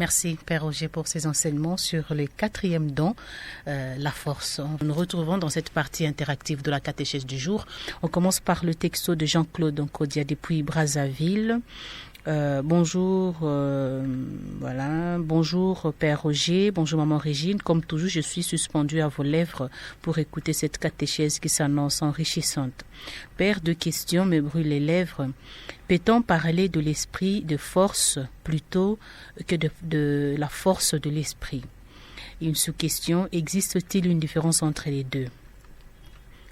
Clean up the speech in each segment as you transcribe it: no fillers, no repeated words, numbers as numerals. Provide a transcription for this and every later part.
Merci Père Roger pour ces enseignements sur le 4e don, la force. Nous retrouvons dans cette partie interactive de la catéchèse du jour. On commence par le texto de Jean-Claude Nkodia depuis Brazzaville. Bonjour, bonjour Père Roger, bonjour Maman Régine. Comme toujours, je suis suspendue à vos lèvres pour écouter cette catéchèse qui s'annonce enrichissante. Père, 2 questions me brûlent les lèvres. Peut-on parler de l'esprit de force plutôt que de la force de l'esprit? Une sous-question, existe-t-il une différence entre les deux?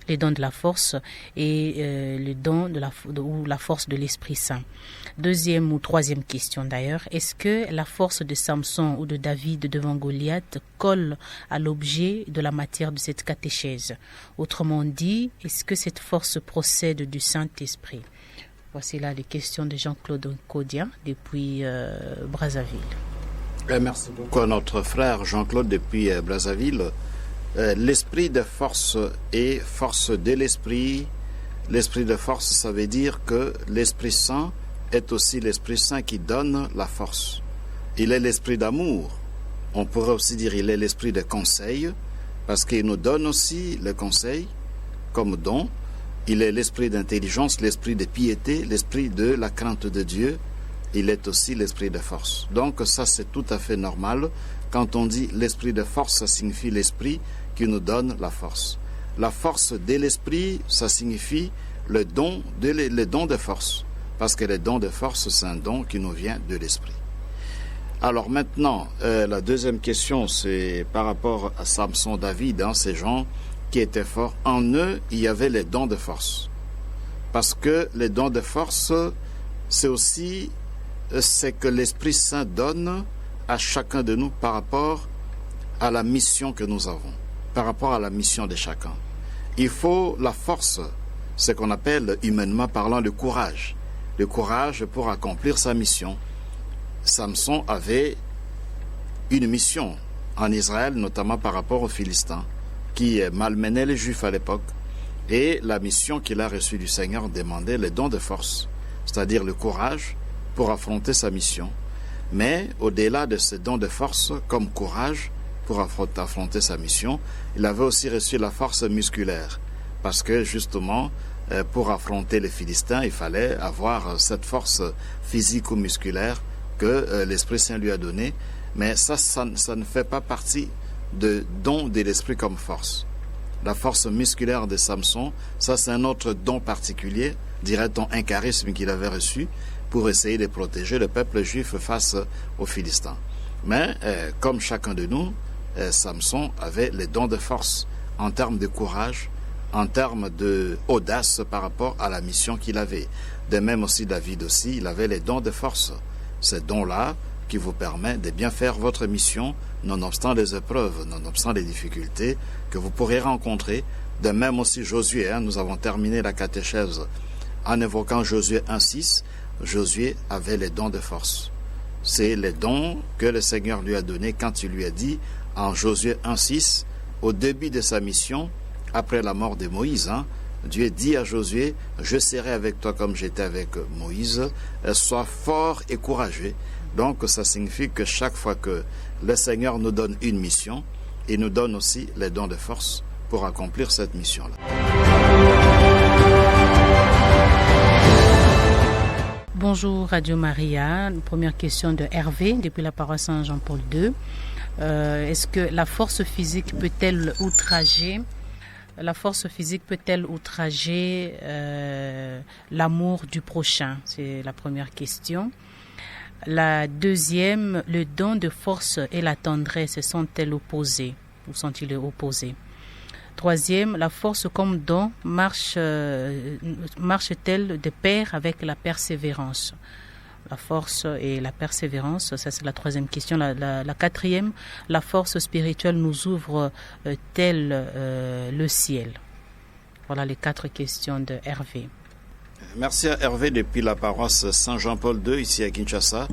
Les dons de la force et le don de la force de l'Esprit Saint. 2e ou 3e question d'ailleurs, est-ce que la force de Samson ou de David devant Goliath colle à l'objet de la matière de cette catéchèse? Autrement dit, est-ce que cette force procède du Saint-Esprit? Voici là les questions de Jean-Claude Nkodia depuis Brazzaville. Merci beaucoup à notre frère Jean-Claude depuis Brazzaville. L'esprit de force et force de l'esprit. L'esprit de force, ça veut dire que l'Esprit Saint est aussi l'Esprit Saint qui donne la force. Il est l'esprit d'amour. On pourrait aussi dire il est l'esprit de conseil, parce qu'il nous donne aussi le conseil comme don. Il est l'esprit d'intelligence, l'esprit de piété, l'esprit de la crainte de Dieu. Il est aussi l'esprit de force. Donc ça, c'est tout à fait normal. Quand on dit l'esprit de force, ça signifie l'esprit qui nous donne la force. La force de l'esprit, ça signifie le don de force. Parce que le don de force, c'est un don qui nous vient de l'esprit. Alors maintenant, la deuxième question, c'est par rapport à Samson, David, ces gens qui étaient forts. En eux, il y avait les dons de force. Parce que les dons de force, c'est aussi ce que l'Esprit Saint donne à chacun de nous par rapport à la mission que nous avons, par rapport à la mission de chacun. Il faut la force, ce qu'on appelle humainement parlant le courage pour accomplir sa mission. Samson avait une mission en Israël, notamment par rapport aux Philistins, qui malmenaient les Juifs à l'époque. Et la mission qu'il a reçue du Seigneur demandait le don de force, c'est-à-dire le courage pour affronter sa mission. Mais au-delà de ce don de force comme courage pour affronter sa mission, il avait aussi reçu la force musculaire. Parce que justement, pour affronter les Philistins, il fallait avoir cette force physique ou musculaire que l'Esprit Saint lui a donnée. Mais ça ne fait pas partie de don de l'Esprit comme force. La force musculaire de Samson, ça c'est un autre don particulier, dirait-on un charisme qu'il avait reçu, pour essayer de protéger le peuple juif face aux Philistins. Mais, comme chacun de nous, Samson avait les dons de force en termes de courage, en termes d'audace par rapport à la mission qu'il avait. De même aussi, David aussi, il avait les dons de force. Ces dons-là qui vous permettent de bien faire votre mission, nonobstant les épreuves, nonobstant les difficultés que vous pourrez rencontrer. De même aussi Josué, nous avons terminé la catéchèse en évoquant Josué 1.6, Josué avait les dons de force. C'est les dons que le Seigneur lui a donnés quand il lui a dit, en Josué 1.6, au début de sa mission, après la mort de Moïse, Dieu dit à Josué, je serai avec toi comme j'étais avec Moïse, sois fort et courageux. Donc ça signifie que chaque fois que le Seigneur nous donne une mission, il nous donne aussi les dons de force pour accomplir cette mission-là. Bonjour Radio Maria, première question de Hervé depuis la paroisse Saint-Jean-Paul II. Est-ce que la force physique peut-elle outrager l'amour du prochain? C'est la première question. La deuxième, le don de force et la tendresse sont-elles opposées ou sont-ils opposés? Troisième, la force comme don marche-t-elle de pair avec la persévérance? La force et la persévérance, ça c'est la troisième question. La quatrième, la force spirituelle nous ouvre-t-elle le ciel? Voilà les 4 questions de Hervé. Merci à Hervé depuis la paroisse Saint-Jean-Paul II, ici à Kinshasa.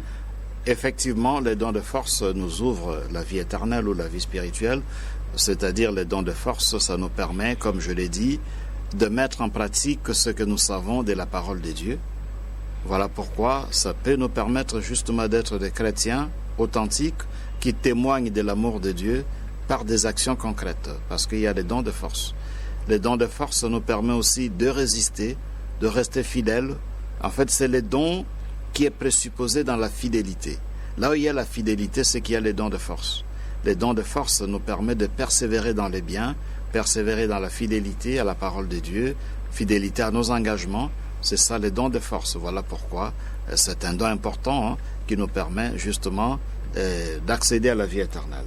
Effectivement, les dons de force nous ouvrent la vie éternelle ou la vie spirituelle. C'est-à-dire les dons de force, ça nous permet, comme je l'ai dit, de mettre en pratique ce que nous savons de la parole de Dieu. Voilà pourquoi ça peut nous permettre justement d'être des chrétiens authentiques qui témoignent de l'amour de Dieu par des actions concrètes, parce qu'il y a les dons de force. Les dons de force nous permettent aussi de résister, de rester fidèles. En fait, c'est les dons qui est présupposé dans la fidélité. Là où il y a la fidélité, c'est qu'il y a les dons de force. Les dons de force nous permettent de persévérer dans les biens, persévérer dans la fidélité à la parole de Dieu, fidélité à nos engagements. C'est ça les dons de force. Voilà pourquoi c'est un don important qui nous permet justement d'accéder à la vie éternelle.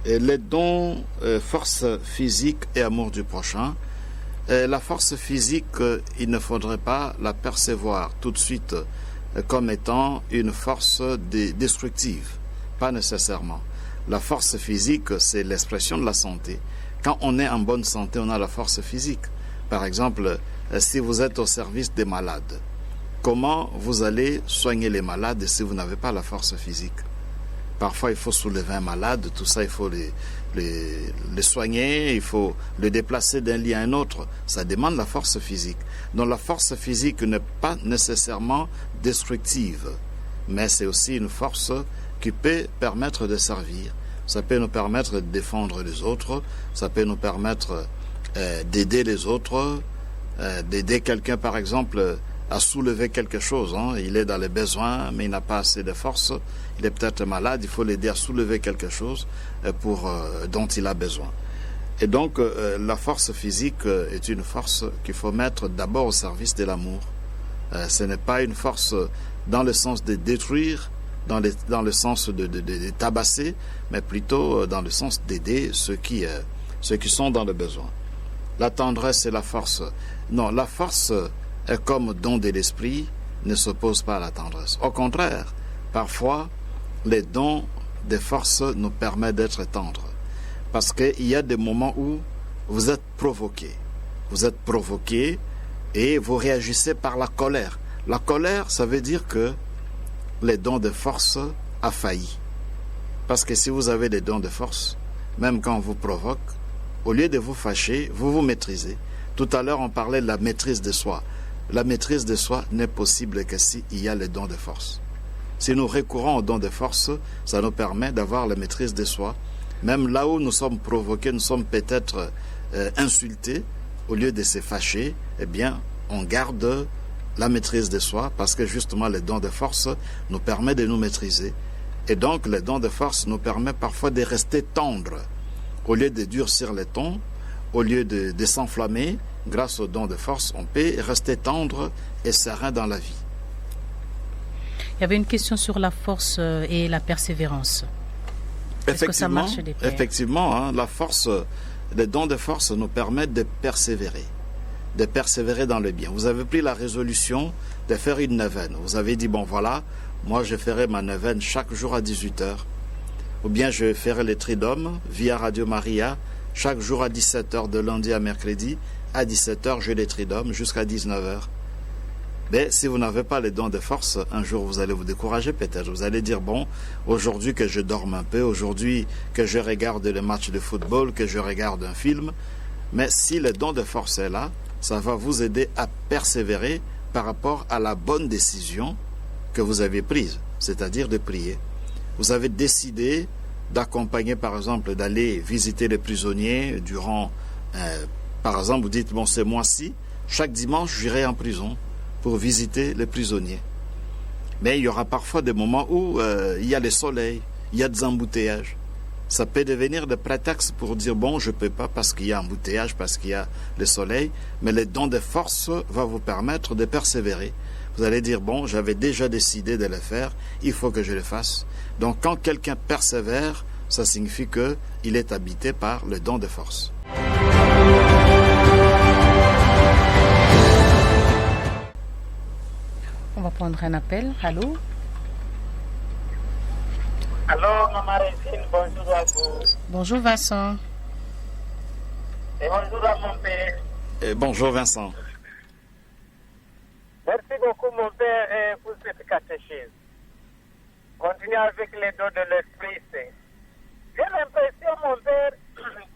Et les dons force physique et amour du prochain. La force physique, il ne faudrait pas la percevoir tout de suite comme étant une force destructive. Pas nécessairement. La force physique, c'est l'expression de la santé. Quand on est en bonne santé, on a la force physique. Par exemple, si vous êtes au service des malades, comment vous allez soigner les malades si vous n'avez pas la force physique? Parfois, il faut soulever un malade, tout ça, il faut les soigner, il faut le déplacer d'un lit à un autre. Ça demande la force physique. Donc la force physique n'est pas nécessairement destructive, mais c'est aussi une force qui peut permettre de servir. Ça peut nous permettre de défendre les autres, ça peut nous permettre d'aider les autres, d'aider quelqu'un par exemple à soulever quelque chose. Il est dans les besoins, mais il n'a pas assez de force. Il est peut-être malade, il faut l'aider à soulever quelque chose dont il a besoin. Et donc, la force physique est une force qu'il faut mettre d'abord au service de l'amour. Ce n'est pas une force dans le sens de détruire, dans le sens de tabasser, mais plutôt dans le sens d'aider ceux qui sont dans le besoin. La tendresse et la force. Non, la force comme don de l'esprit ne s'oppose pas à la tendresse. Au contraire, parfois, les dons de force nous permettent d'être tendres. Parce qu'il y a des moments où vous êtes provoqué. Vous êtes provoqué et vous réagissez par la colère. La colère, ça veut dire que les dons de force a failli. Parce que si vous avez des dons de force, même quand on vous provoque, au lieu de vous fâcher, vous vous maîtrisez. Tout à l'heure, on parlait de la maîtrise de soi. La maîtrise de soi n'est possible que s'il y a les dons de force. Si nous recourons aux dons de force, ça nous permet d'avoir la maîtrise de soi. Même là où nous sommes provoqués, nous sommes peut-être insultés, au lieu de se fâcher, eh bien, on garde la maîtrise de soi parce que justement les dons de force nous permettent de nous maîtriser. Et donc les dons de force nous permettent parfois de rester tendres. Au lieu de durcir les tons, au lieu de s'enflammer, grâce aux dons de force, on peut rester tendre et serein dans la vie. Il y avait une question sur la force et la persévérance. Est-ce que ça marche des pairs? Effectivement, la force, les dons de force nous permettent de persévérer dans le bien. Vous avez pris la résolution de faire une neuvaine. Vous avez dit, bon voilà, moi je ferai ma neuvaine chaque jour à 18h. Ou bien je ferai les Triduum via Radio Maria, chaque jour à 17h, de lundi à mercredi. À 17h, je les Triduum jusqu'à 19h. Mais si vous n'avez pas les dons de force, un jour vous allez vous décourager peut-être. Vous allez dire, bon, aujourd'hui que je dorme un peu, aujourd'hui que je regarde le match de football, que je regarde un film. Mais si le don de force est là, ça va vous aider à persévérer par rapport à la bonne décision que vous avez prise, c'est-à-dire de prier. Vous avez décidé d'accompagner, par exemple, d'aller visiter les prisonniers durant, par exemple, vous dites, bon, ce mois-ci, chaque dimanche, j'irai en prison pour visiter les prisonniers. Mais il y aura parfois des moments où il y a le soleil, il y a des embouteillages. Ça peut devenir des prétextes pour dire, bon, je ne peux pas parce qu'il y a embouteillage, parce qu'il y a le soleil, mais le don de force va vous permettre de persévérer. Vous allez dire, bon, j'avais déjà décidé de le faire, il faut que je le fasse. Donc quand quelqu'un persévère, ça signifie qu'il est habité par le don de force. On va prendre un appel. Allô? Allô, Maman Régine, bonjour à vous. Bonjour Vincent. Et bonjour à mon père. Et bonjour Vincent. Merci beaucoup mon père pour cette catéchèse. Continuez avec les dons de l'Esprit Saint. J'ai l'impression, mon père,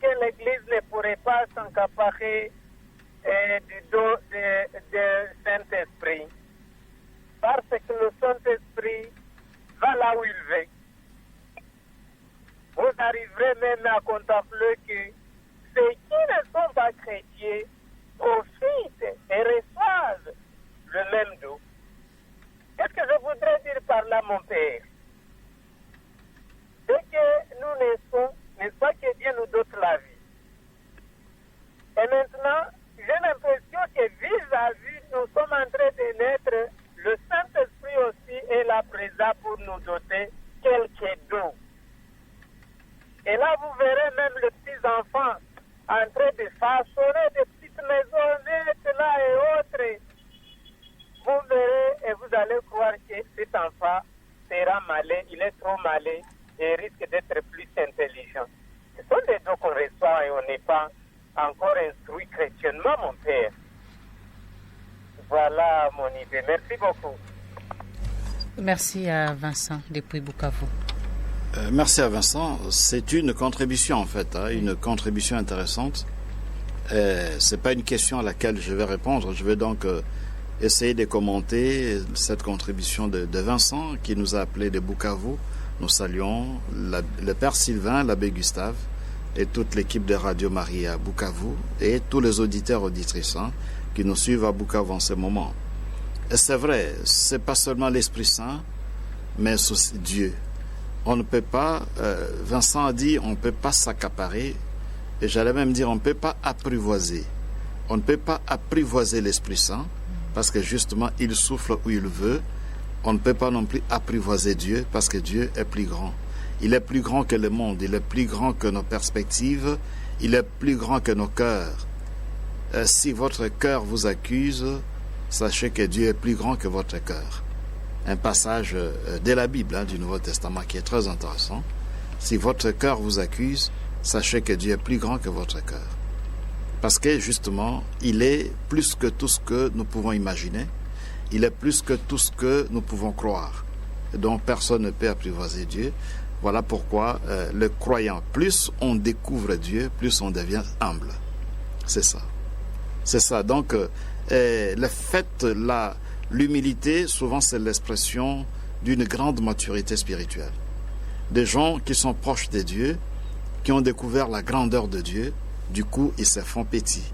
que l'Église ne pourrait pas s'accaparer du don de Saint-Esprit. Parce que le Saint-Esprit va là où il veut. vous arriverez même à contempler que ceux qui ne sont pas chrétiens profitent et reçoivent le même don. Qu'est-ce que je voudrais dire par là, mon Père? Dès que nous naissons, n'est-ce pas que Dieu nous donne la vie? Et maintenant, j'ai l'impression que vis-à-vis, nous sommes en train de naître, le Saint-Esprit aussi est là présent pour nous doter quelques dons. Et là, vous verrez même les petits-enfants en train de façonner des petites maisonnettes là et autres. Vous verrez et vous allez croire que cet enfant sera malin, il est trop malin et risque d'être plus intelligent. Ce sont des dons qu'on reçoit et on n'est pas encore instruit chrétiennement, mon Père. Voilà mon idée. Merci beaucoup. Merci à Vincent depuis Bukavu. Merci à Vincent. C'est une contribution en fait, une contribution intéressante. C'est pas une question à laquelle je vais répondre. Je vais donc essayer de commenter cette contribution de Vincent qui nous a appelé de Bukavu. Nous saluons le Père Sylvain, l'abbé Gustave et toute l'équipe de Radio Maria à Bukavu et tous les auditeurs auditrices qui nous suivent à Bukavu en ce moment. Et c'est vrai, c'est pas seulement l'Esprit Saint, mais aussi Dieu. On ne peut pas, Vincent a dit, on ne peut pas s'accaparer, et j'allais même dire, on ne peut pas apprivoiser. On ne peut pas apprivoiser l'Esprit Saint, parce que justement, il souffle où il veut. On ne peut pas non plus apprivoiser Dieu, parce que Dieu est plus grand. Il est plus grand que le monde, il est plus grand que nos perspectives, il est plus grand que nos cœurs. Si votre cœur vous accuse, sachez que Dieu est plus grand que votre cœur. Un passage de la Bible, du Nouveau Testament, qui est très intéressant. Si votre cœur vous accuse, sachez que Dieu est plus grand que votre cœur. Parce que justement, il est plus que tout ce que nous pouvons imaginer. Il est plus que tout ce que nous pouvons croire. Et donc personne ne peut apprivoiser Dieu. Voilà pourquoi le croyant, plus on découvre Dieu, plus on devient humble. C'est ça. C'est ça. Donc, le fait, l'humilité, souvent c'est l'expression d'une grande maturité spirituelle. Des gens qui sont proches de Dieu, qui ont découvert la grandeur de Dieu, du coup, ils se font petits.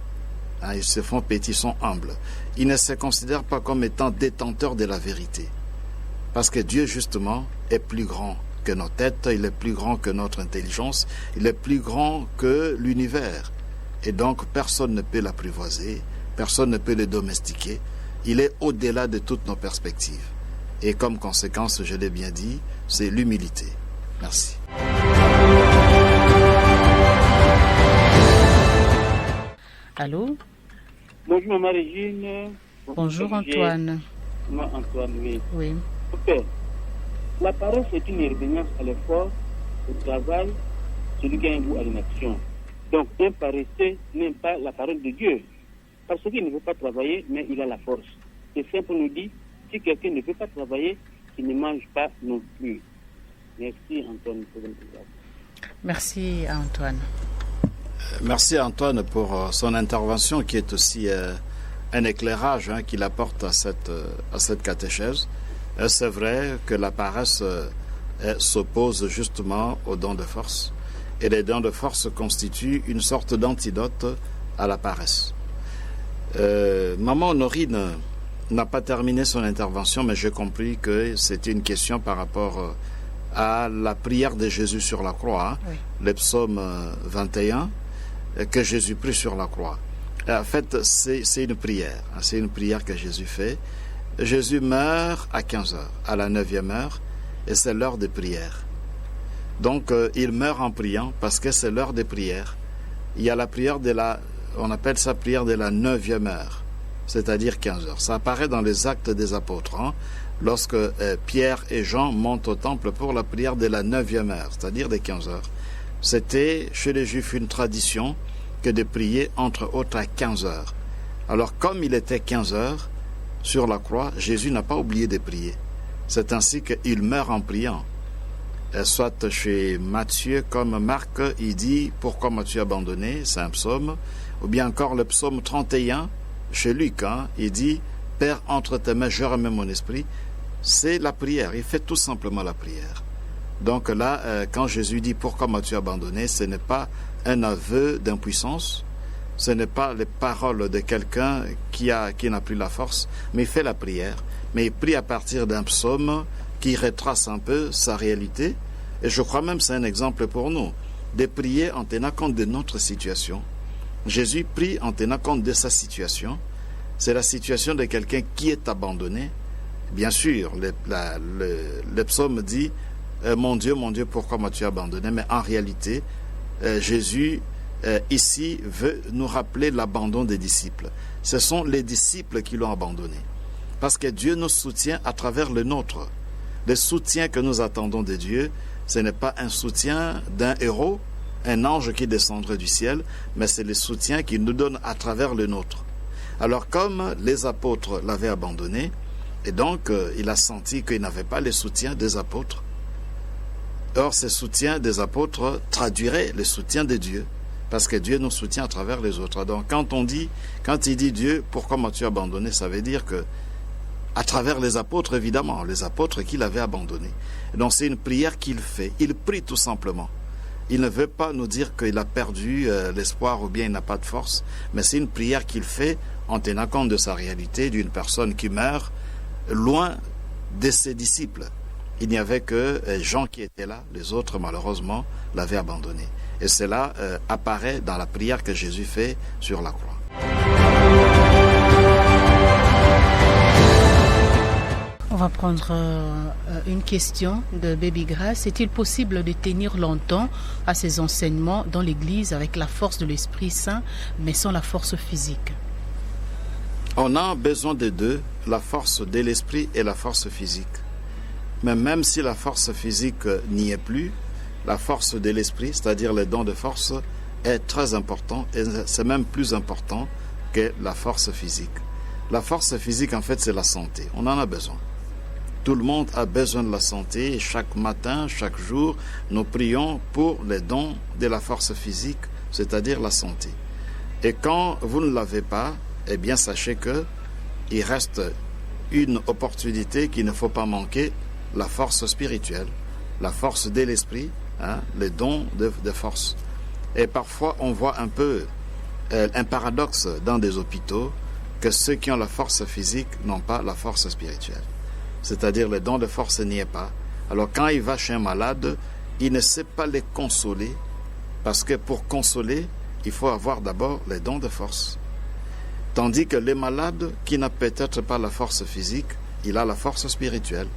Ils se font petits, ils sont humbles. Ils ne se considèrent pas comme étant détenteurs de la vérité. Parce que Dieu, justement, est plus grand que nos têtes, il est plus grand que notre intelligence, il est plus grand que l'univers. Et donc, personne ne peut l'apprivoiser, personne ne peut le domestiquer. Il est au-delà de toutes nos perspectives. Et comme conséquence, je l'ai bien dit, c'est l'humilité. Merci. Allô? Bonjour, Maman Régine. Bonjour, Antoine. Moi, Antoine, oui. Oui. Ok. La parole, c'est une revenance à l'effort, au travail, celui qui a un goût à l'inaction. Donc, un paresseux n'aime pas la parole de Dieu. Parce qu'il ne veut pas travailler, mais il a la force. C'est simple, on nous dit, si quelqu'un ne veut pas travailler, il ne mange pas non plus. Merci, Antoine. Merci, Antoine. Merci à Antoine pour son intervention qui est aussi un éclairage qu'il apporte à cette catéchèse. C'est vrai que la paresse s'oppose justement aux dons de force. Et les dons de force constituent une sorte d'antidote à la paresse. Maman Honorine n'a pas terminé son intervention, mais j'ai compris que c'était une question par rapport à la prière de Jésus sur la croix, oui. Le psaume 21, que Jésus prie sur la croix. En fait, c'est une prière. C'est une prière que Jésus fait. Jésus meurt à 15 heures, à la 9e heure, et c'est l'heure de prière. Donc, il meurt en priant parce que c'est l'heure de prière. Il y a la prière on appelle ça prière de la 9e heure, c'est-à-dire 15 heures. Ça apparaît dans les Actes des Apôtres, lorsque Pierre et Jean montent au temple pour la prière de la 9e heure, c'est-à-dire des 15 heures. C'était chez les Juifs une tradition que de prier entre autres à 15 heures. Alors, comme il était 15 heures, sur la croix, Jésus n'a pas oublié de prier. C'est ainsi qu'il meurt en priant. Soit chez Matthieu comme Marc, il dit « Pourquoi m'as-tu abandonné ?» C'est un psaume. Ou bien encore le psaume 31, chez Luc, il dit « Père, entre tes mains, je remets mon esprit ». C'est la prière, il fait tout simplement la prière. Donc là, quand Jésus dit « Pourquoi m'as-tu abandonné ?», ce n'est pas un aveu d'impuissance, ce n'est pas les paroles de quelqu'un qui n'a plus la force, mais il fait la prière. Mais il prie à partir d'un psaume qui retrace un peu sa réalité. Et je crois même que c'est un exemple pour nous, de prier en tenant compte de notre situation. Jésus prie en tenant compte de sa situation. C'est la situation de quelqu'un qui est abandonné. Bien sûr, le psaume dit « Mon Dieu, pourquoi m'as-tu abandonné ?» Mais en réalité, Jésus, ici, veut nous rappeler l'abandon des disciples. Ce sont les disciples qui l'ont abandonné. Parce que Dieu nous soutient à travers le nôtre. Le soutien que nous attendons de Dieu, ce n'est pas un soutien d'un héros, un ange qui descendrait du ciel, mais c'est le soutien qu'il nous donne à travers le nôtre. Alors comme les apôtres l'avaient abandonné, et donc il a senti qu'il n'avait pas le soutien des apôtres. Or, ce soutien des apôtres traduirait le soutien de Dieu, parce que Dieu nous soutient à travers les autres. Donc quand il dit Dieu, pourquoi m'as-tu abandonné, ça veut dire que à travers les apôtres, évidemment, les apôtres qu'il avait abandonnés. Donc c'est une prière qu'il fait, il prie tout simplement. Il ne veut pas nous dire qu'il a perdu l'espoir ou bien il n'a pas de force, mais c'est une prière qu'il fait en tenant compte de sa réalité, d'une personne qui meurt loin de ses disciples. Il n'y avait que Jean qui était là, les autres malheureusement l'avaient abandonné. Et cela apparaît dans la prière que Jésus fait sur la croix. On va prendre une question de Baby Grace. Est-il possible de tenir longtemps à ces enseignements dans l'Église avec la force de l'Esprit Saint, mais sans la force physique? On a besoin des deux, la force de l'Esprit et la force physique. Mais même si la force physique n'y est plus, la force de l'Esprit, c'est-à-dire les dons de force, est très important et c'est même plus important que la force physique. La force physique, en fait, c'est la santé. On en a besoin. Tout le monde a besoin de la santé et chaque matin, chaque jour, nous prions pour les dons de la force physique, c'est-à-dire la santé. Et quand vous ne l'avez pas, eh bien sachez que il reste une opportunité qu'il ne faut pas manquer, la force spirituelle, la force de l'esprit, les dons de force. Et parfois, on voit un peu un paradoxe dans des hôpitaux, que ceux qui ont la force physique n'ont pas la force spirituelle. C'est-à-dire les dons de force n'y est pas. Alors quand il va chez un malade, il ne sait pas les consoler, parce que pour consoler, il faut avoir d'abord les dons de force. Tandis que les malades qui n'a peut-être pas la force physique, il a la force spirituelle.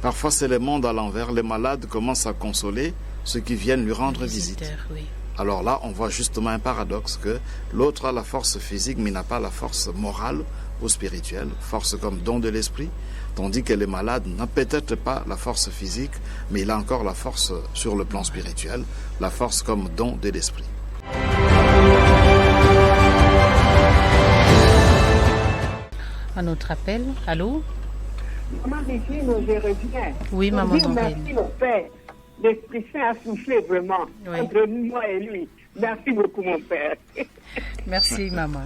Parfois c'est le monde à l'envers, les malades commencent à consoler ceux qui viennent lui rendre visite. Oui. Alors là, on voit justement un paradoxe que l'autre a la force physique, mais n'a pas la force morale ou spirituelle, force comme don de l'esprit, tandis que les malades n'ont peut-être pas la force physique, mais il a encore la force sur le plan spirituel, la force comme don de l'esprit. Un autre appel. Allô? Maman Régine, je reviens. Oui, maman Dorine. Merci mon père. L'Esprit Saint a soufflé vraiment entre moi et lui. Merci beaucoup mon père. Merci maman.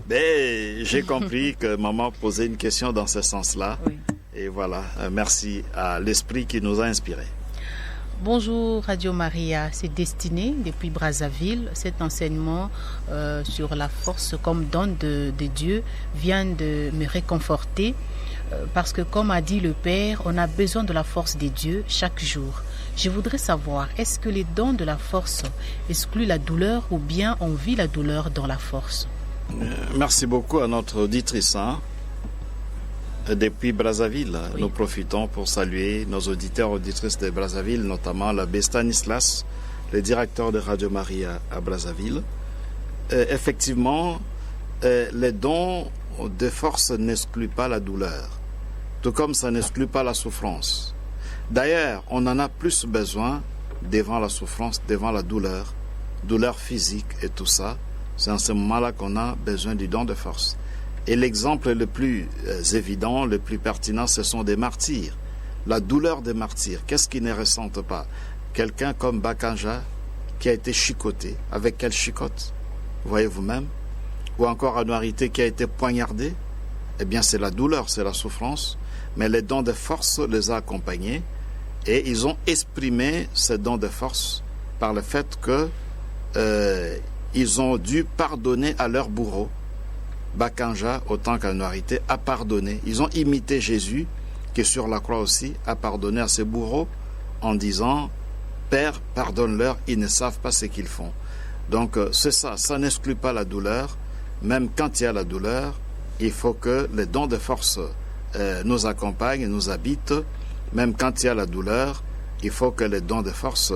Ben, j'ai compris que maman posait une question dans ce sens-là. Oui. Et voilà, merci à l'Esprit qui nous a inspirés. Bonjour Radio Maria, c'est Destinée depuis Brazzaville. Cet enseignement sur la force comme don de Dieu vient de me réconforter parce que comme a dit le Père, on a besoin de la force de Dieu chaque jour. Je voudrais savoir, est-ce que les dons de la force excluent la douleur ou bien on vit la douleur dans la force? Merci beaucoup à notre auditrice. Depuis Brazzaville, nous profitons pour saluer nos auditeurs et auditrices de Brazzaville, notamment l'abbé Stanislas, le directeur de Radio Maria à Brazzaville. Effectivement, les dons de force n'excluent pas la douleur, tout comme ça n'exclut pas la souffrance. D'ailleurs, on en a plus besoin devant la souffrance, devant la douleur physique et tout ça. C'est en ce moment-là qu'on a besoin du don de force. Et l'exemple le plus évident, le plus pertinent, ce sont des martyrs. La douleur des martyrs, qu'est-ce qu'ils ne ressentent pas? Quelqu'un comme Bakanja qui a été chicoté. Avec quelle chicote? Voyez vous-même. Ou encore Anuarité qui a été poignardé. Eh bien, c'est la douleur, c'est la souffrance. Mais les dons de force les a accompagnés. Et ils ont exprimé ce don de force par le fait que ils ont dû pardonner à leur bourreau. Bakanja, autant qu'Anuarité, a pardonné. Ils ont imité Jésus, qui sur la croix aussi a pardonné à ses bourreaux en disant « Père, pardonne-leur, ils ne savent pas ce qu'ils font ». Donc c'est ça, ça n'exclut pas la douleur. Même quand il y a la douleur, il faut que les dons de force nous accompagnent, nous habitent. Même quand il y a la douleur, il faut que les dons de force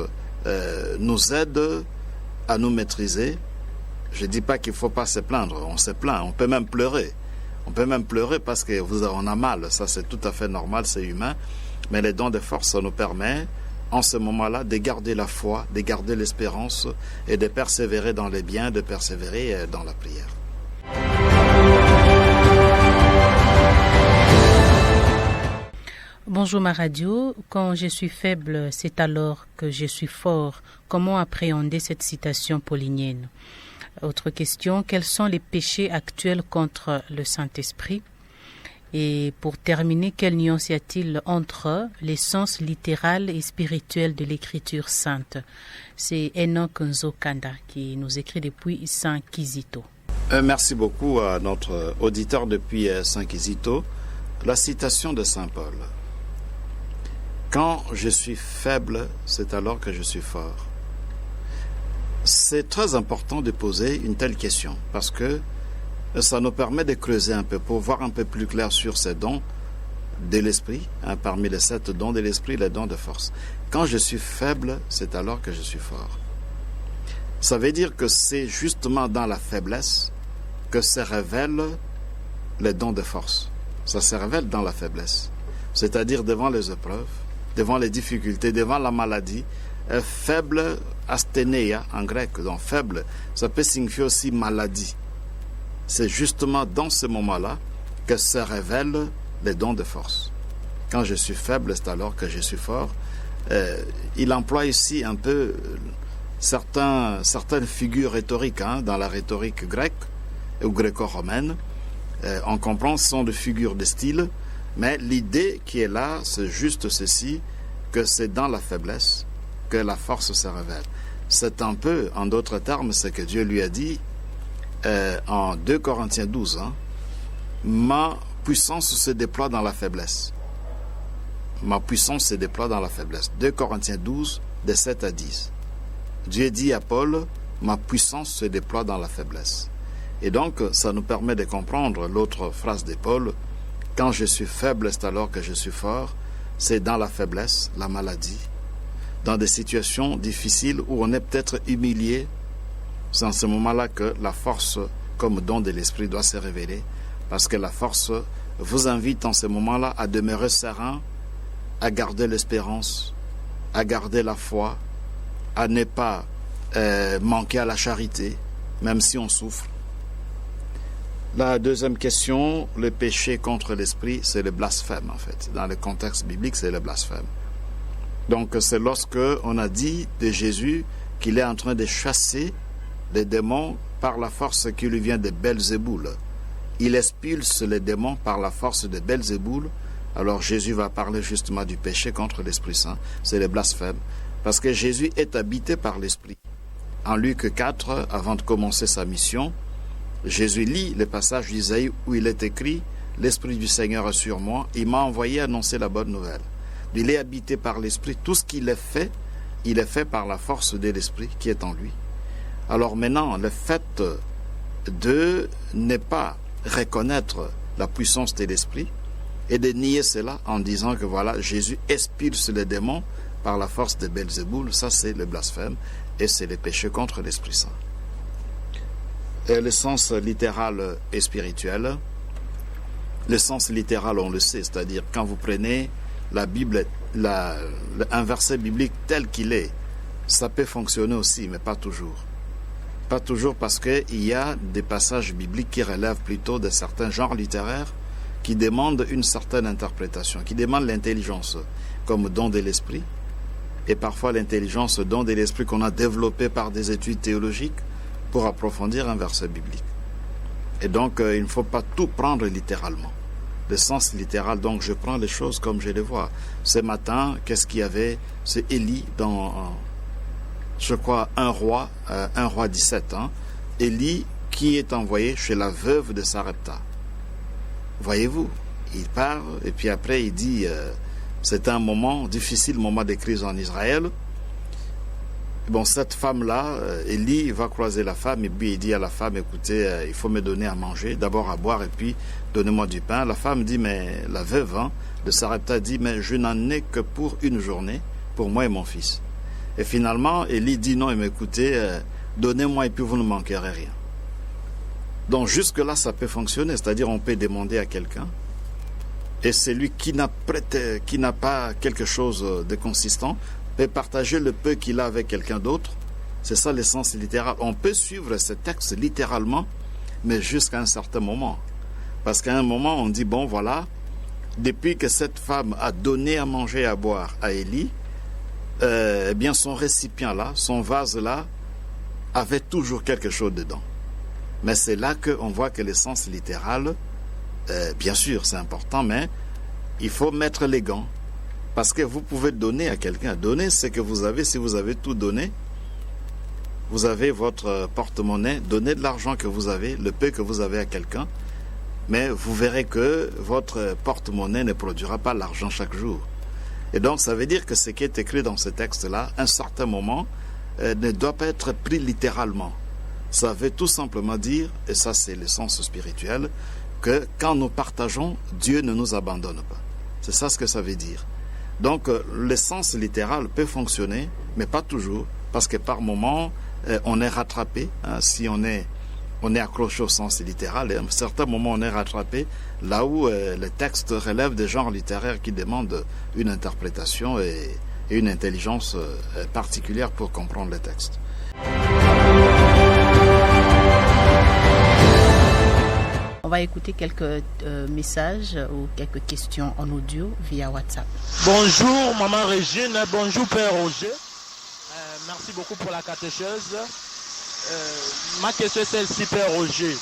nous aident à nous maîtriser. Je ne dis pas qu'il ne faut pas se plaindre, on se plaint, on peut même pleurer. On peut même pleurer parce qu'on a mal, ça c'est tout à fait normal, c'est humain. Mais les dons de force, ça nous permet, en ce moment-là, de garder la foi, de garder l'espérance et de persévérer dans les biens, de persévérer dans la prière. Bonjour ma radio, quand je suis faible, c'est alors que je suis fort. Comment appréhender cette citation paulinienne? Autre question, quels sont les péchés actuels contre le Saint-Esprit? Et pour terminer, quelle nuance y a-t-il entre l'essence littérale et spirituelle de l'écriture sainte? C'est Enoch Nzokanda qui nous écrit depuis Saint-Kizito. Merci beaucoup à notre auditeur depuis Saint-Kizito. La citation de Saint Paul. Quand je suis faible, c'est alors que je suis fort. C'est très important de poser une telle question parce que ça nous permet de creuser un peu pour voir un peu plus clair sur ces dons de l'esprit, parmi les 7 dons de l'esprit, les dons de force. Quand je suis faible, c'est alors que je suis fort. Ça veut dire que c'est justement dans la faiblesse que se révèlent les dons de force. Ça se révèle dans la faiblesse, c'est-à-dire devant les épreuves, devant les difficultés, devant la maladie. Faible, asthénéia en grec, donc faible, ça peut signifier aussi maladie. C'est justement dans ce moment-là que se révèlent les dons de force. Quand je suis faible, c'est alors que je suis fort. Il emploie ici un peu certaines figures rhétoriques dans la rhétorique grecque ou gréco-romaine. On comprend ce sont des figures de style, mais l'idée qui est là, c'est juste ceci, que c'est dans la faiblesse que la force se révèle. C'est un peu, en d'autres termes, ce que Dieu lui a dit en 2 Corinthiens 12. Ma puissance se déploie dans la faiblesse. Ma puissance se déploie dans la faiblesse. 2 Corinthiens 12, de 7 à 10. Dieu dit à Paul, ma puissance se déploie dans la faiblesse. Et donc, ça nous permet de comprendre l'autre phrase de Paul, quand je suis faible, c'est alors que je suis fort. C'est dans la faiblesse, la maladie, dans des situations difficiles où on est peut-être humilié. C'est en ce moment-là que la force, comme don de l'esprit, doit se révéler, parce que la force vous invite en ce moment-là à demeurer serein, à garder l'espérance, à garder la foi, à ne pas manquer à la charité, même si on souffre. La deuxième question, le péché contre l'esprit, c'est le blasphème en fait. Dans le contexte biblique, c'est le blasphème. Donc c'est lorsque on a dit de Jésus qu'il est en train de chasser les démons par la force qui lui vient de Belzéboul. Il expulse les démons par la force de Belzéboul. Alors Jésus va parler justement du péché contre l'Esprit Saint, c'est le blasphème. Parce que Jésus est habité par l'Esprit. En Luc 4, avant de commencer sa mission, Jésus lit le passage d'Isaïe où il est écrit « L'Esprit du Seigneur est sur moi, il m'a envoyé annoncer la bonne nouvelle ». Il est habité par l'Esprit, tout ce qu'il est fait par la force de l'Esprit qui est en lui. Alors maintenant, le fait de ne pas reconnaître la puissance de l'Esprit et de nier cela en disant que voilà, Jésus expulse les démons par la force de Belzéboul, ça c'est le blasphème et c'est le péché contre l'Esprit Saint. Et le sens littéral et spirituel. Le sens littéral, on le sait, c'est-à-dire quand vous prenez la Bible, un verset biblique tel qu'il est, ça peut fonctionner aussi, mais pas toujours. Pas toujours parce qu'il y a des passages bibliques qui relèvent plutôt de certains genres littéraires qui demandent une certaine interprétation, qui demandent l'intelligence comme don de l'esprit, et parfois l'intelligence, don de l'esprit qu'on a développé par des études théologiques pour approfondir un verset biblique. Et donc, il ne faut pas tout prendre littéralement. le sens littéral. Donc je prends les choses comme je les vois. Ce matin, qu'est-ce qu'il y avait? C'est Élie dans, je crois, 1 roi 17. Élie qui est envoyé chez la veuve de Sarepta. Voyez-vous, il part et puis après il dit, c'est un moment difficile, moment de crise en Israël. Bon, cette femme-là, Élie va croiser la femme et puis il dit à la femme, écoutez, il faut me donner à manger, d'abord à boire et puis donnez-moi du pain. La femme dit, mais la veuve de Sarepta dit, mais je n'en ai que pour une journée, pour moi et mon fils. Et finalement, Élie dit, non, mais écoutez, donnez-moi et puis vous ne manquerez rien. Donc jusque-là, ça peut fonctionner, c'est-à-dire on peut demander à quelqu'un et celui qui n'a pas quelque chose de consistant peut partager le peu qu'il a avec quelqu'un d'autre. C'est ça l'essence littérale. On peut suivre ce texte littéralement, mais jusqu'à un certain moment. Parce qu'à un moment, on dit, bon voilà, depuis que cette femme a donné à manger et à boire à Élie, eh bien son récipient-là, son vase-là, avait toujours quelque chose dedans. Mais c'est là qu'on voit que l'essence littérale, bien sûr, c'est important, mais il faut mettre les gants. Parce que vous pouvez donner à quelqu'un. Donner ce que vous avez. Si vous avez tout donné, vous avez votre porte-monnaie. Donnez de l'argent que vous avez, le peu que vous avez à quelqu'un. Mais vous verrez que votre porte-monnaie ne produira pas l'argent chaque jour. Et donc, ça veut dire que ce qui est écrit dans ce texte-là, à un certain moment, ne doit pas être pris littéralement. Ça veut tout simplement dire, et ça c'est le sens spirituel, que quand nous partageons, Dieu ne nous abandonne pas. C'est ça ce que ça veut dire. Donc, le sens littéral peut fonctionner, mais pas toujours, parce que par moment, on est rattrapé. Si on est accroché au sens littéral, et à un certain moment, on est rattrapé là où le texte relève des genres littéraires qui demandent une interprétation et une intelligence particulière pour comprendre le texte. On va écouter quelques messages ou quelques questions en audio via WhatsApp. Bonjour Maman Régine, bonjour Père Roger. Merci beaucoup pour la catéchèse. Ma question est celle-ci, Père Roger.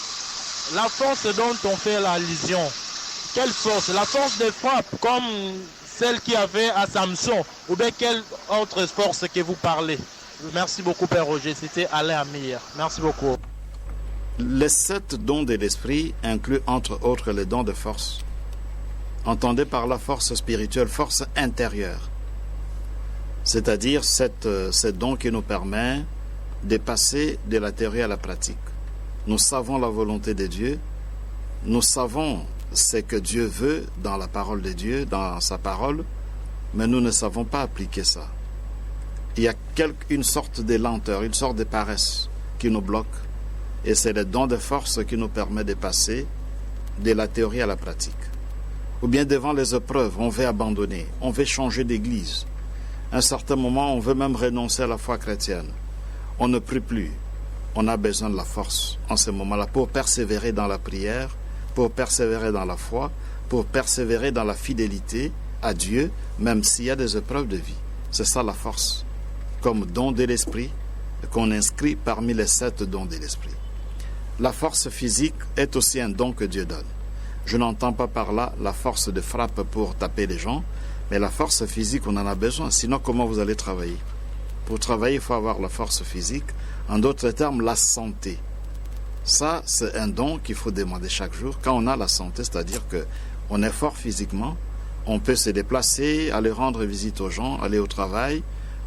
La force dont on fait l'allusion, quelle force? La force de frappe comme celle qu'il y avait à Samson, ou bien quelle autre force que vous parlez? Merci beaucoup Père Roger, c'était Alain Amir. Merci beaucoup. Les 7 dons de l'esprit incluent entre autres les dons de force. Entendez par la force spirituelle, force intérieure. C'est-à-dire ce don qui nous permet de passer de la théorie à la pratique. Nous savons la volonté de Dieu, nous savons ce que Dieu veut dans la parole de Dieu, dans sa parole, mais nous ne savons pas appliquer ça. Il y a une sorte de lenteur, une sorte de paresse qui nous bloque. Et c'est le don de force qui nous permet de passer de la théorie à la pratique. Ou bien devant les épreuves, on veut abandonner, on veut changer d'église. À un certain moment, on veut même renoncer à la foi chrétienne. On ne prie plus. On a besoin de la force en ce moment-là pour persévérer dans la prière, pour persévérer dans la foi, pour persévérer dans la fidélité à Dieu, même s'il y a des épreuves de vie. C'est ça la force, comme don de l'esprit qu'on inscrit parmi les 7 dons de l'esprit. La force physique est aussi un don que Dieu donne. Je n'entends pas par là la force de frappe pour taper les gens, mais la force physique, on en a besoin. Sinon, comment vous allez travailler? Pour travailler, il faut avoir la force physique. En d'autres termes, la santé. Ça, c'est un don qu'il faut demander chaque jour. Quand on a la santé, c'est-à-dire qu'on est fort physiquement, on peut se déplacer, aller rendre visite aux gens, aller au travail,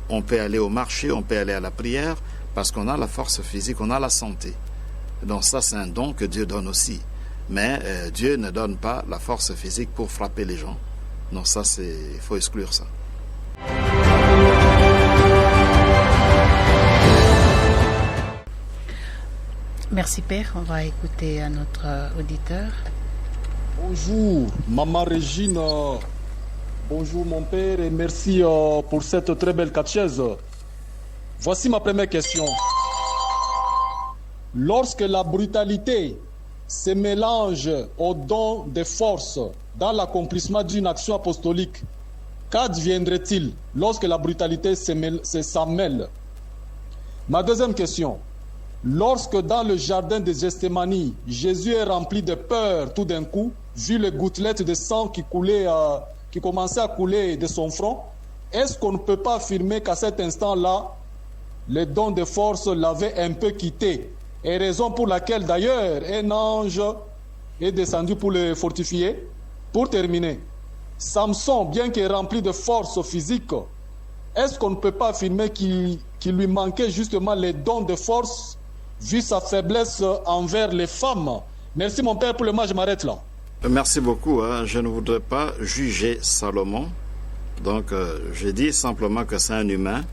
on peut aller au marché, on peut aller à la prière, parce qu'on a la force physique, on a la santé. Donc ça, c'est un don que Dieu donne aussi. Mais Dieu ne donne pas la force physique pour frapper les gens. Donc ça, il faut exclure ça. Merci Père, on va écouter à notre auditeur. Bonjour Maman Régine, bonjour mon père et merci pour cette très belle catéchèse. Voici ma première question. Lorsque la brutalité se mélange au don de force dans l'accomplissement d'une action apostolique, qu'adviendrait-il lorsque la brutalité s'en mêle? Ma deuxième question. Lorsque dans le jardin de Gethsémani, Jésus est rempli de peur tout d'un coup, vu les gouttelettes de sang qui commençaient à couler de son front, est-ce qu'on ne peut pas affirmer qu'à cet instant-là, le don de force l'avait un peu quitté, et raison pour laquelle d'ailleurs un ange est descendu pour le fortifier? Pour terminer, Samson, bien qu'il rempli de force physique, est-ce qu'on ne peut pas affirmer qu'il lui manquait justement les dons de force vu sa faiblesse envers les femmes? Merci mon père, pour le moment je m'arrête là. Merci beaucoup. Je ne voudrais pas juger Salomon. Donc je dis simplement que c'est un humain.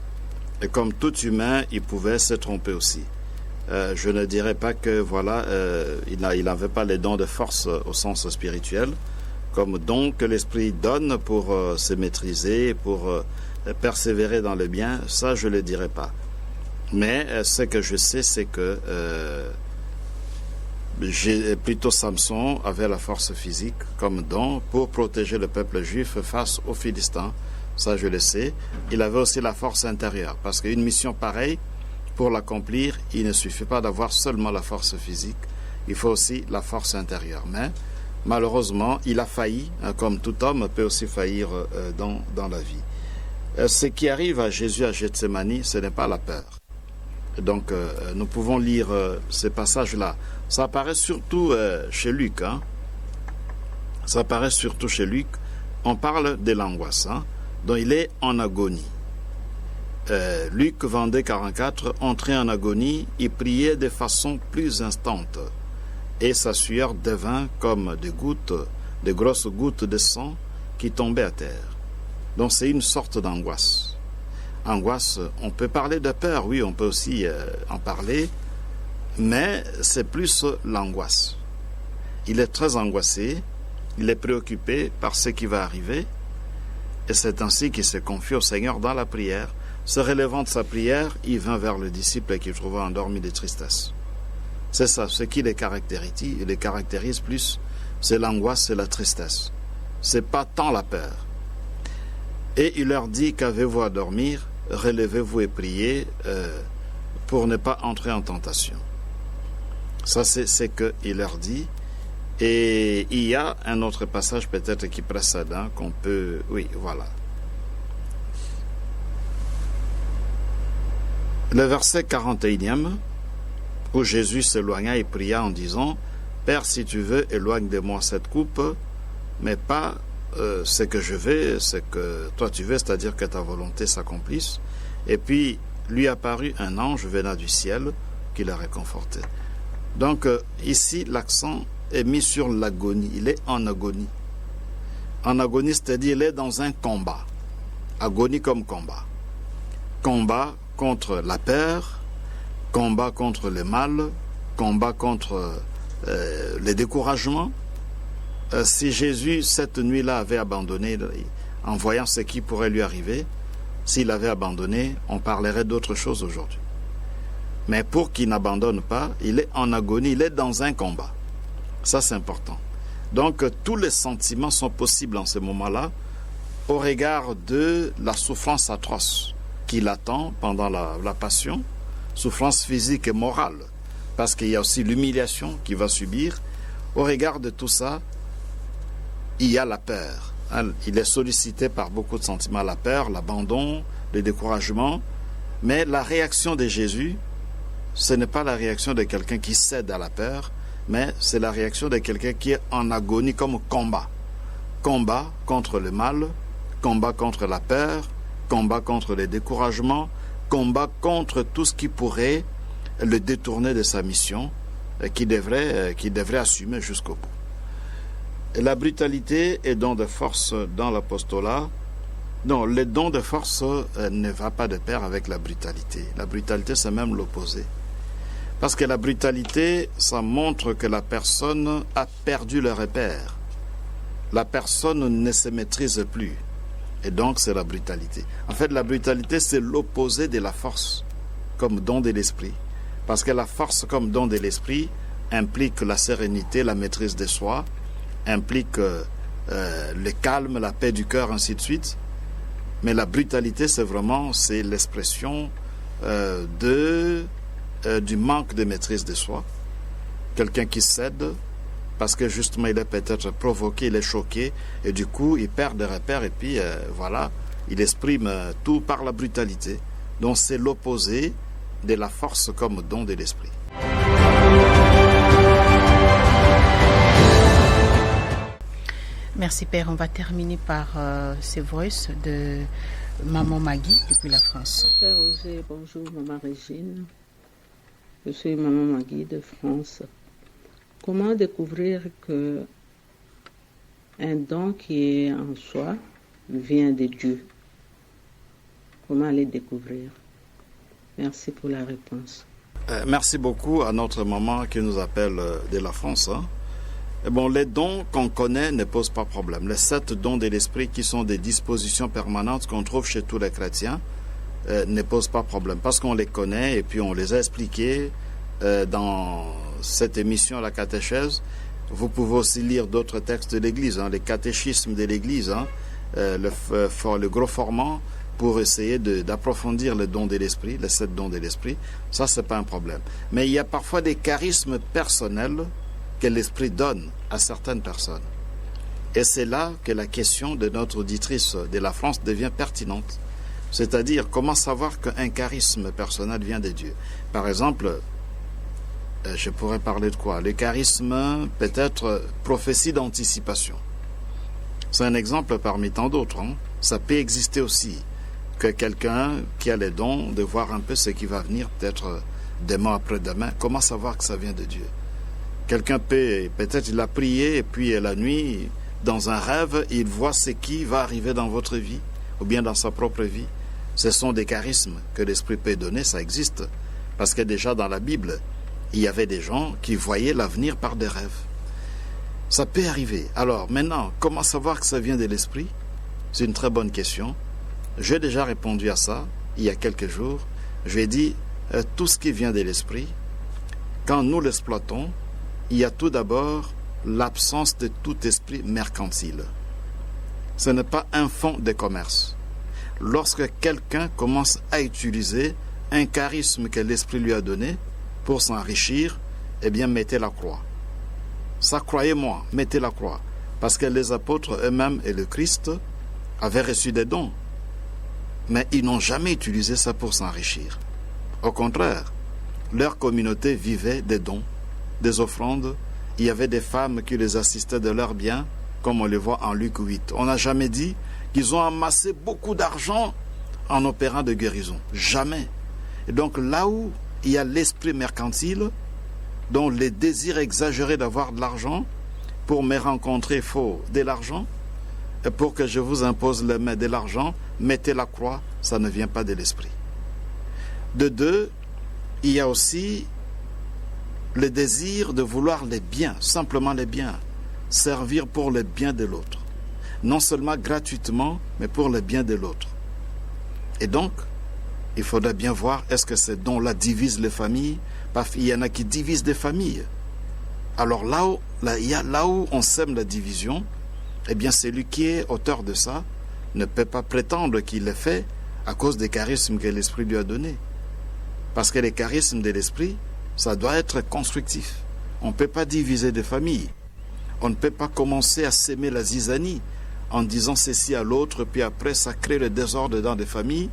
Et comme tout humain, il pouvait se tromper aussi. Je ne dirais pas que voilà, il n'avait pas les dons de force au sens spirituel, comme don que l'esprit donne pour se maîtriser, pour persévérer dans le bien. Ça, je ne le dirais pas. Mais ce que je sais, c'est que plutôt Samson avait la force physique comme don pour protéger le peuple juif face aux Philistins. Ça, je le sais. Il avait aussi la force intérieure, parce qu'une mission pareille, pour l'accomplir, il ne suffit pas d'avoir seulement la force physique, il faut aussi la force intérieure. Mais malheureusement, il a failli, comme tout homme peut aussi faillir dans la vie. Ce qui arrive à Jésus à Gethsémani, ce n'est pas la peur. Donc, nous pouvons lire ces passages-là. Ça apparaît surtout chez Luc. Ça apparaît surtout chez Luc. On parle de l'angoisse, dont il est en agonie. Luc 22, 44, entré en agonie, il priait de façon plus instante, et sa sueur devint comme de grosses gouttes de sang qui tombaient à terre. Donc c'est une sorte d'angoisse. Angoisse, on peut parler de peur, oui, on peut aussi en parler, mais c'est plus l'angoisse. Il est très angoissé, il est préoccupé par ce qui va arriver, et c'est ainsi qu'il se confie au Seigneur dans la prière. Se relevant de sa prière, il vint vers le disciple qu'il trouva endormi de tristesse. C'est ça, ce qui les caractérise plus, c'est l'angoisse et la tristesse. C'est pas tant la peur. Et il leur dit, qu'avez-vous à dormir? Relevez-vous et priez pour ne pas entrer en tentation. Ça, c'est ce qu'il leur dit. Et il y a un autre passage peut-être qui précède, qu'on peut... Oui, voilà. Le verset 41e, où Jésus s'éloigna et pria en disant, « Père, si tu veux, éloigne de moi cette coupe, mais pas ce que je veux, ce que toi tu veux, c'est-à-dire que ta volonté s'accomplisse. » Et puis, lui apparut un ange venant du ciel qui le réconfortait. Donc, ici, l'accent est mis sur l'agonie. Il est en agonie. En agonie, c'est-à-dire il est dans un combat. Agonie comme combat. Combat contre la peur, combat contre le mal, combat contre le découragement. Si Jésus, cette nuit-là, avait abandonné, en voyant ce qui pourrait lui arriver, s'il avait abandonné, on parlerait d'autre chose aujourd'hui. Mais pour qu'il n'abandonne pas, il est en agonie, il est dans un combat. Ça, c'est important. Donc, tous les sentiments sont possibles en ce moment-là, au regard de la souffrance atroce qui l'attend pendant la passion, souffrance physique et morale, parce qu'il y a aussi l'humiliation qu'il va subir. Au regard de tout ça, il y a la peur. Il est sollicité par beaucoup de sentiments, la peur, l'abandon, le découragement. Mais la réaction de Jésus, ce n'est pas la réaction de quelqu'un qui cède à la peur, mais c'est la réaction de quelqu'un qui est en agonie comme combat. Combat contre le mal, combat contre la peur, combat contre le découragement, combat contre tout ce qui pourrait le détourner de sa mission, qu'il devrait assumer jusqu'au bout. Et la brutalité est don de force dans l'apostolat. Non, le don de force ne va pas de pair avec la brutalité. La brutalité, c'est même l'opposé. Parce que la brutalité, ça montre que la personne a perdu le repère. La personne ne se maîtrise plus. Et donc, c'est la brutalité. En fait, la brutalité, c'est l'opposé de la force comme don de l'esprit. Parce que la force comme don de l'esprit implique la sérénité, la maîtrise de soi, implique le calme, la paix du cœur, ainsi de suite. Mais la brutalité, c'est l'expression de du manque de maîtrise de soi, quelqu'un qui cède parce que justement il est peut-être provoqué, il est choqué, et du coup il perd des repères, et puis voilà, il exprime tout par la brutalité. Donc c'est l'opposé de la force comme don de l'esprit. Merci Père. On va terminer par ces voices de Maman Maggie depuis la France. Père Roger, bonjour Maman Régine. Je suis Maman Maggie de France. Comment découvrir que un don qui est en soi vient de Dieu? Comment les découvrir? Merci pour la réponse. Merci beaucoup à notre maman qui nous appelle de la France. Et bon, les dons qu'on connaît ne posent pas problème. Les 7 dons de l'esprit qui sont des dispositions permanentes qu'on trouve chez tous les chrétiens ne posent pas problème parce qu'on les connaît et puis on les a expliqués dans cette émission, la catéchèse. Vous pouvez aussi lire d'autres textes de l'Église, les catéchismes de l'Église, le gros format pour essayer d'approfondir les dons de l'esprit, les 7 dons de l'esprit. Ça, c'est pas un problème. Mais il y a parfois des charismes personnels que l'esprit donne à certaines personnes. Et c'est là que la question de notre auditrice de la France devient pertinente. C'est-à-dire, comment savoir qu'un charisme personnel vient de Dieu? Par exemple, je pourrais parler de quoi? Le charisme, peut-être, prophétie d'anticipation. C'est un exemple parmi tant d'autres. Ça peut exister aussi. Que quelqu'un qui a les dons de voir un peu ce qui va venir, peut-être demain après-demain, comment savoir que ça vient de Dieu? Quelqu'un peut-être il a prié et puis la nuit, dans un rêve, il voit ce qui va arriver dans votre vie ou bien dans sa propre vie. Ce sont des charismes que l'Esprit peut donner, ça existe. Parce que déjà dans la Bible, il y avait des gens qui voyaient l'avenir par des rêves. Ça peut arriver. Alors maintenant, comment savoir que ça vient de l'Esprit? C'est une très bonne question. J'ai déjà répondu à ça il y a quelques jours. J'ai dit, tout ce qui vient de l'Esprit, quand nous l'exploitons, il y a tout d'abord l'absence de tout esprit mercantile. Ce n'est pas un fonds de commerce. Lorsque quelqu'un commence à utiliser un charisme que l'Esprit lui a donné pour s'enrichir, eh bien, mettez la croix. Ça, croyez-moi, mettez la croix. Parce que les apôtres eux-mêmes et le Christ avaient reçu des dons. Mais ils n'ont jamais utilisé ça pour s'enrichir. Au contraire, leur communauté vivait des dons, des offrandes. Il y avait des femmes qui les assistaient de leurs biens, comme on le voit en Luc 8. On n'a jamais dit qu'ils ont amassé beaucoup d'argent en opérant de guérison. Jamais. Et donc là où il y a l'esprit mercantile, dont les désirs exagérés d'avoir de l'argent, pour me rencontrer, il faut de l'argent, et pour que je vous impose les mains de l'argent, mettez la croix, ça ne vient pas de l'esprit. De deux, il y a aussi le désir de vouloir les biens, simplement les biens, servir pour le bien de l'autre. Non seulement gratuitement, mais pour le bien de l'autre. Et donc, il faudra bien voir, est-ce que ces dons-là divisent les familles? Parce qu'il y en a qui divisent des familles. Alors là où on sème la division, eh bien celui qui est auteur de ça ne peut pas prétendre qu'il l'ait fait à cause des charismes que l'Esprit lui a donnés. Parce que les charismes de l'Esprit, ça doit être constructif. On ne peut pas diviser des familles. On ne peut pas commencer à s'aimer la zizanie en disant ceci à l'autre, puis après ça crée le désordre dans des familles,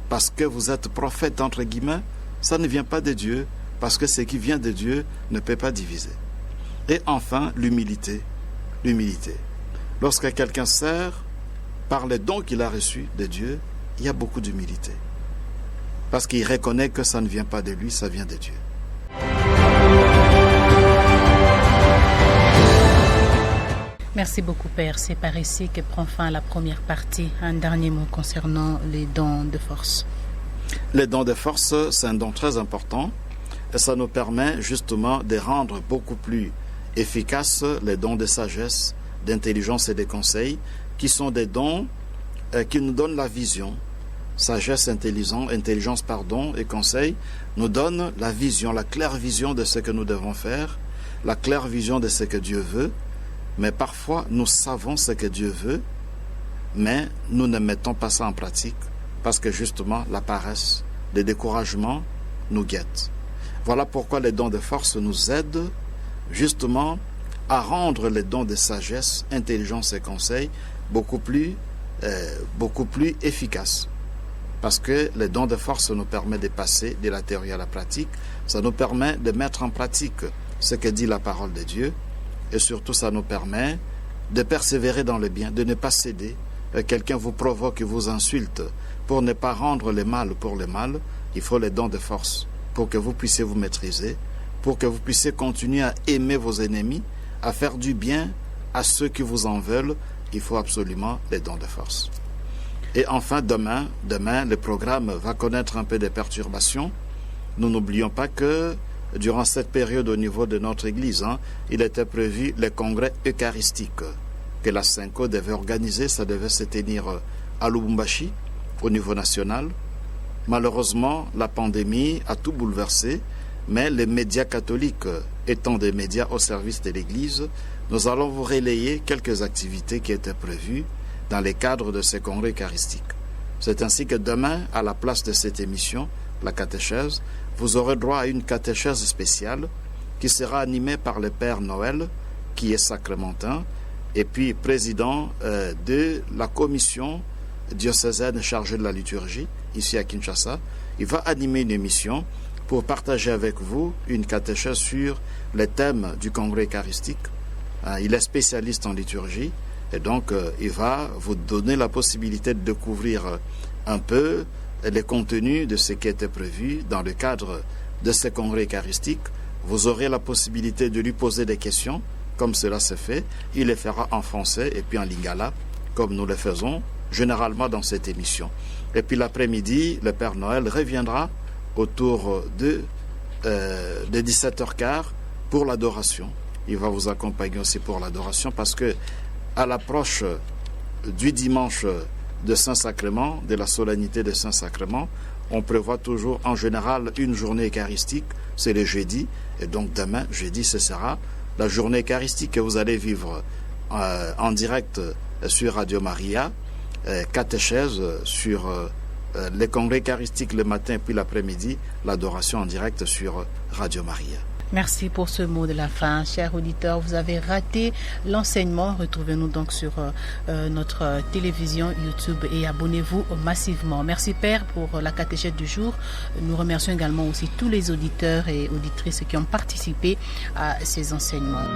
parce que vous êtes prophète, entre guillemets. Ça ne vient pas de Dieu, parce que ce qui vient de Dieu ne peut pas diviser. Et enfin, l'humilité. L'humilité. Lorsque quelqu'un sert par les dons qu'il a reçus de Dieu, il y a beaucoup d'humilité. Parce qu'il reconnaît que ça ne vient pas de lui, ça vient de Dieu. Merci beaucoup, Père. C'est par ici que prend fin la première partie. Un dernier mot concernant les dons de force. Les dons de force, c'est un don très important et ça nous permet justement de rendre beaucoup plus efficaces les dons de sagesse, d'intelligence et de conseil, qui sont des dons qui nous donnent la vision. Sagesse, intelligence, et conseil nous donnent la vision, la claire vision de ce que nous devons faire, la claire vision de ce que Dieu veut. Mais parfois, nous savons ce que Dieu veut, mais nous ne mettons pas ça en pratique parce que justement, la paresse, le découragement nous guettent. Voilà pourquoi les dons de force nous aident justement à rendre les dons de sagesse, intelligence et conseil beaucoup plus efficaces. Parce que les dons de force nous permettent de passer de la théorie à la pratique. Ça nous permet de mettre en pratique ce que dit la parole de Dieu. Et surtout, ça nous permet de persévérer dans le bien, de ne pas céder. Quelqu'un vous provoque et vous insulte. Pour ne pas rendre le mal pour le mal, il faut les dons de force pour que vous puissiez vous maîtriser, pour que vous puissiez continuer à aimer vos ennemis, à faire du bien à ceux qui vous en veulent. Il faut absolument les dons de force. Et enfin, demain, le programme va connaître un peu de perturbations. Nous n'oublions pas que durant cette période au niveau de notre Église, il était prévu le congrès eucharistique que la SENCO devait organiser. Ça devait se tenir à Lubumbashi, au niveau national. Malheureusement, la pandémie a tout bouleversé, mais les médias catholiques étant des médias au service de l'Église, nous allons vous relayer quelques activités qui étaient prévues dans les cadres de ce congrès eucharistique. C'est ainsi que demain, à la place de cette émission, la catéchèse, vous aurez droit à une catéchèse spéciale qui sera animée par le Père Noël, qui est sacramentin, et puis président de la commission diocésaine chargée de la liturgie, ici à Kinshasa. Il va animer une émission pour partager avec vous une catéchèse sur les thèmes du congrès eucharistique. Il est spécialiste en liturgie et donc il va vous donner la possibilité de découvrir un peu les contenus de ce qui était prévu dans le cadre de ce congrès eucharistique. Vous aurez la possibilité de lui poser des questions, comme cela se fait. Il les fera en français et puis en lingala, comme nous le faisons généralement dans cette émission. Et puis l'après-midi, le Père Noël reviendra autour de 17h15 pour l'adoration. Il va vous accompagner aussi pour l'adoration parce que à l'approche du dimanche de Saint-Sacrement, de la solennité de Saint-Sacrement, on prévoit toujours en général une journée eucharistique, c'est le jeudi, et donc demain, jeudi, ce sera la journée eucharistique que vous allez vivre en direct sur Radio Maria, catéchèse sur les congrès eucharistiques le matin puis l'après-midi, l'adoration en direct sur Radio Maria. Merci pour ce mot de la fin. Chers auditeurs, vous avez raté l'enseignement. Retrouvez-nous donc sur notre télévision YouTube et abonnez-vous massivement. Merci Père pour la catéchèse du jour. Nous remercions également aussi tous les auditeurs et auditrices qui ont participé à ces enseignements.